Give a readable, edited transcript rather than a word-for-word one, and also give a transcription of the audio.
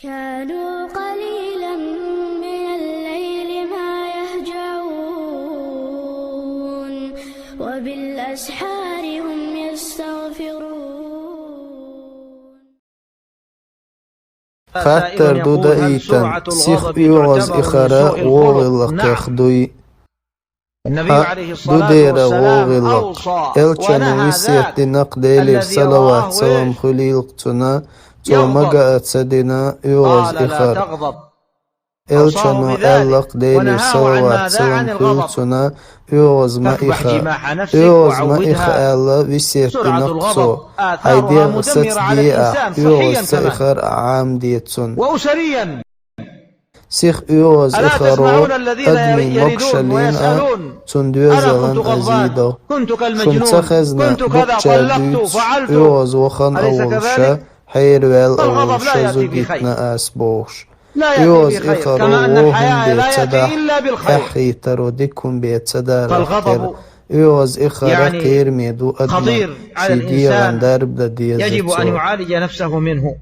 كانوا قليلا من الليل ما يهجعون وبالأسحار هم يستغفرون. Xatter duda iten, sih uoz ikhara wogillaq duy. Ha dudera wogillaq. Elchanu visiyati naqdelir salawat salam khulilqtuna تومجا أتسدنا يوز إخر إلشانو ألق ديلر صلوات سلام خلصنا يوز ما إخا يوز ما إخا ألا ويسيت نقصو هيدير ست ديئة يوز سإخر عام ديتسون سيخ يوز إخرو أدمي مكشلين تندوزلن أزيدو خمسخزنا بكشا دوت يوز وخن أولشا حيروال أولشا زودتنا أسبوش يوز إخرو وهم بيتسدا أحي ترودكم بيتسدا رختر يوز إخرا كير ميدو أدنى شديا درب لدي يجب أن يعالج نفسه منه.